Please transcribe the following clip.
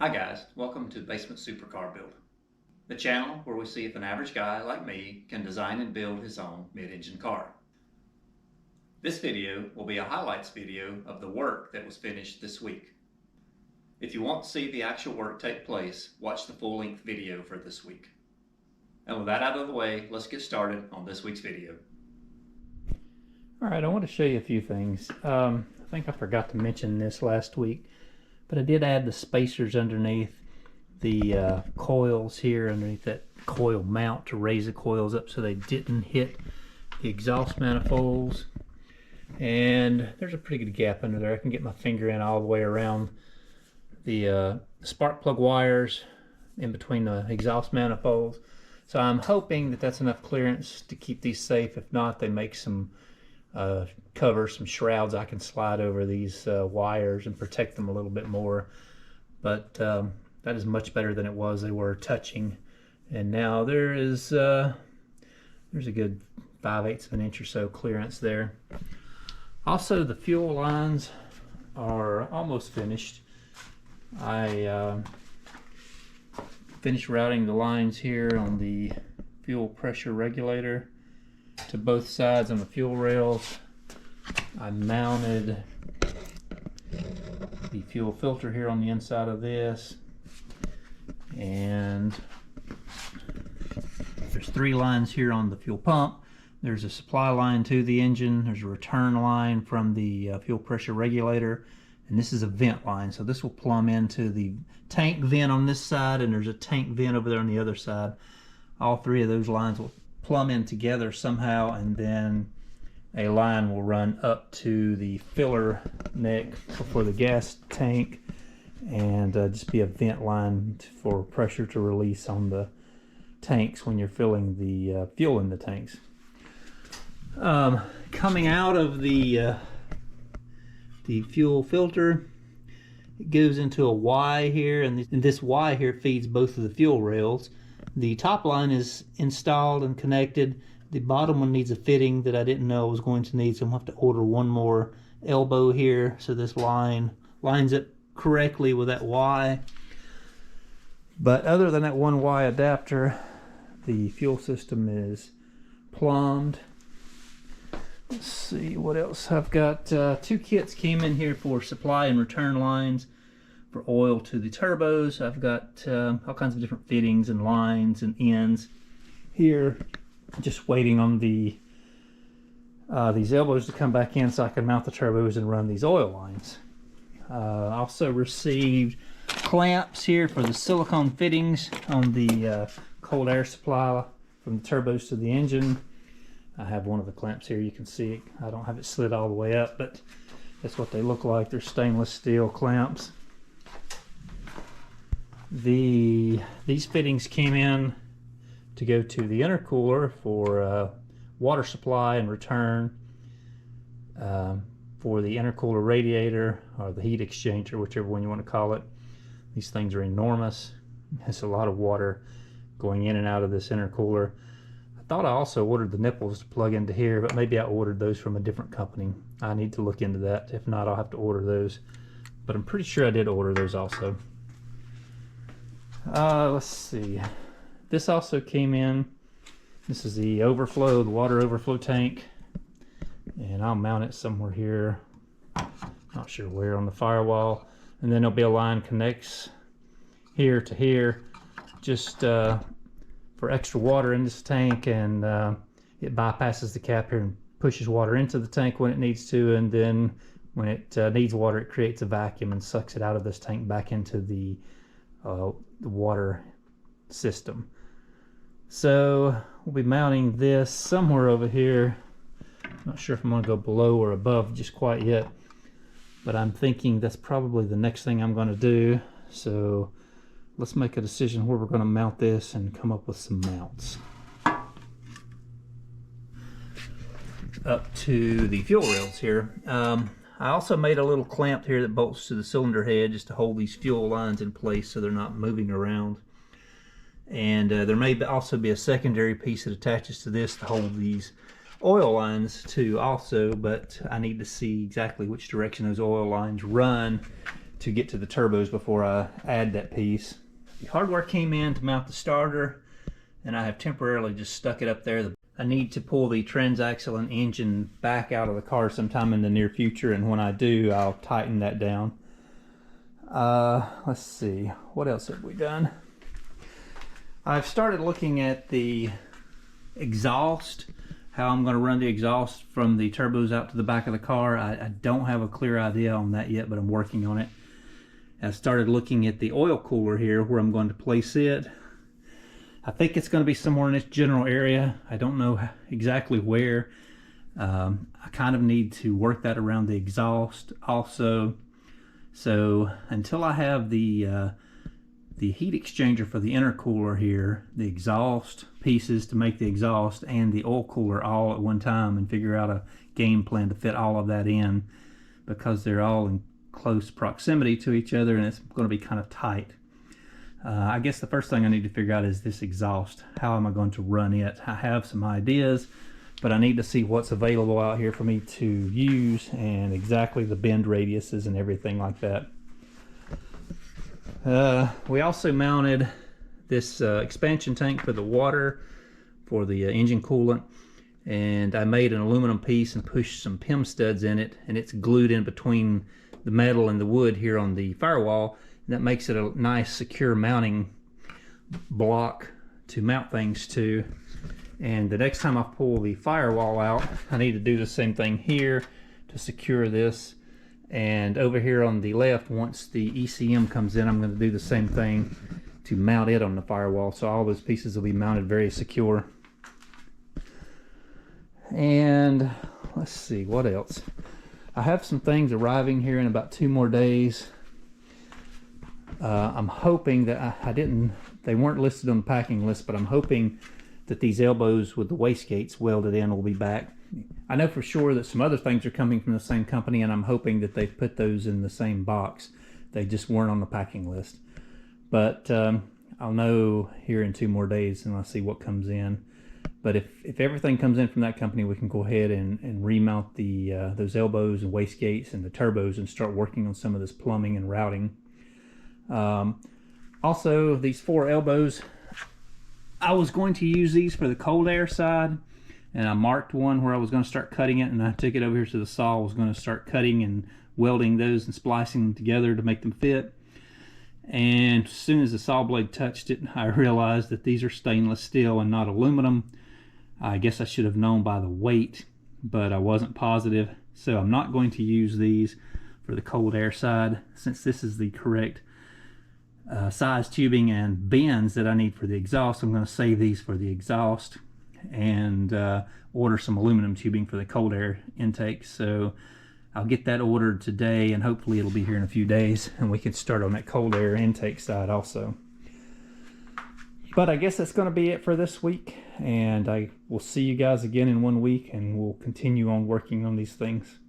Hi guys, welcome to Basement Supercar Build, the channel where we see if an average guy like me can design and build his own mid-engine car. This video will be a highlights video of the work that was finished this week. If you want to see the actual work take place, watch the full-length video for this week. And with that out of the way, let's get started on this week's video. Alright, I want to show you a few things. I think I forgot to mention this last week, but I did add the spacers underneath the coils here, underneath that coil mount to raise the coils up so they didn't hit the exhaust manifolds. And there's a pretty good gap under there. I can get my finger in all the way around the spark plug wires in between the exhaust manifolds. So I'm hoping that that's enough clearance to keep these safe. If not, they make some covers, some shrouds I can slide over these wires and protect them a little bit more. But that is much better than it was. They were touching, and now there's a good 5/8 of an inch or so clearance there. Also, the fuel lines are almost finished. I finished routing the lines here on the fuel pressure regulator to both sides on the fuel rails. I mounted the fuel filter here on the inside of this, and there's 3 lines here on the fuel pump. There's a supply line to the engine, there's a return line from the fuel pressure regulator, and this is a vent line, so this will plumb into the tank vent on this side, and there's a tank vent over there on the other side. All 3 of those lines will plumb in together somehow, and then a line will run up to the filler neck for the gas tank, and just be a vent line for pressure to release on the tanks when you're filling the fuel in the tanks. Coming out of the fuel filter, it goes into a Y here, and this Y here feeds both of the fuel rails. The top line is installed and connected. The bottom one needs a fitting that I didn't know I was going to need, so I'm going to have to order one more elbow here so this line lines up correctly with that Y. But other than that one Y adapter, the fuel system is plumbed. Let's see what else I've got. 2 kits came in here for supply and return lines for oil to the turbos. I've got all kinds of different fittings and lines and ends here, just waiting on the these elbows to come back in so I can mount the turbos and run these oil lines. Also received clamps here for the silicone fittings on the cold air supply from the turbos to the engine. I have one of the clamps here, you can see it. I don't have it slid all the way up, but that's what they look like. They're stainless steel clamps. These fittings came in to go to the intercooler for water supply and return, for the intercooler radiator or the heat exchanger, whichever one you want to call it. These things are enormous. There's a lot of water going in and out of this intercooler. I thought I also ordered the nipples to plug into here, but maybe I ordered those from a different company. I need to look into that. If not, I'll have to order those, but I'm pretty sure I did order those also. Let's see. This also came in. This is the overflow, the water overflow tank, and I'll mount it somewhere here. Not sure where on the firewall. And then there'll be a line connects here to here, just for extra water in this tank, and it bypasses the cap here and pushes water into the tank when it needs to, and then when it needs water, it creates a vacuum and sucks it out of this tank back into the water system. So we'll be mounting this somewhere over here. Not sure if I'm going to go below or above just quite yet, but I'm thinking that's probably the next thing I'm going to do. So let's make a decision where we're going to mount this and come up with some mounts. Up to the fuel rails here. I also made a little clamp here that bolts to the cylinder head just to hold these fuel lines in place so they're not moving around. And there may also be a secondary piece that attaches to this to hold these oil lines too also, but I need to see exactly which direction those oil lines run to get to the turbos before I add that piece. The hardware came in to mount the starter, and I have temporarily just stuck it up there. I need to pull the transaxle and engine back out of the car sometime in the near future, and when I do, I'll tighten that down. Let's see, what else have we done? I've started looking at the exhaust, how I'm going to run the exhaust from the turbos out to the back of the car. I don't have a clear idea on that yet, but I'm working on it. I started looking at the oil cooler here, where I'm going to place it. I think it's going to be somewhere in this general area. I don't know exactly where. I kind of need to work that around the exhaust also. So until I have the heat exchanger for the intercooler here, the exhaust pieces to make the exhaust, and the oil cooler all at one time, and figure out a game plan to fit all of that in, because they're all in close proximity to each other and it's going to be kind of tight. I guess the first thing I need to figure out is this exhaust. How am I going to run it? I have some ideas, but I need to see what's available out here for me to use, and exactly the bend radiuses and everything like that. We also mounted this expansion tank for the water for the engine coolant, and I made an aluminum piece and pushed some PIM studs in it, and it's glued in between the metal and the wood here on the firewall. That makes it a nice secure mounting block to mount things to. And the next time I pull the firewall out, I need to do the same thing here to secure this. And over here on the left, once the ECM comes in, I'm going to do the same thing to mount it on the firewall. So all those pieces will be mounted very secure. And let's see, what else? I have some things arriving here in about 2 more days. I'm hoping that they weren't listed on the packing list, but I'm hoping that these elbows with the wastegates welded in will be back. I know for sure that some other things are coming from the same company, and I'm hoping that they've put those in the same box. They just weren't on the packing list. But I'll know here in 2 more days, and I'll see what comes in. But if everything comes in from that company, we can go ahead and remount those elbows and wastegates and the turbos and start working on some of this plumbing and routing. Also, these 4 elbows, I was going to use these for the cold air side, and I marked one where I was going to start cutting it, and I took it over here to the saw. I was going to start cutting and welding those and splicing them together to make them fit. And as soon as the saw blade touched it, I realized that these are stainless steel and not aluminum. I guess I should have known by the weight, but I wasn't positive. So I'm not going to use these for the cold air side, since this is the correct size tubing and bends that I need for the exhaust. I'm going to save these for the exhaust and order some aluminum tubing for the cold air intake. So I'll get that ordered today, and hopefully it'll be here in a few days, and we can start on that cold air intake side also. But I guess that's going to be it for this week, and I will see you guys again in 1 week, and we'll continue on working on these things.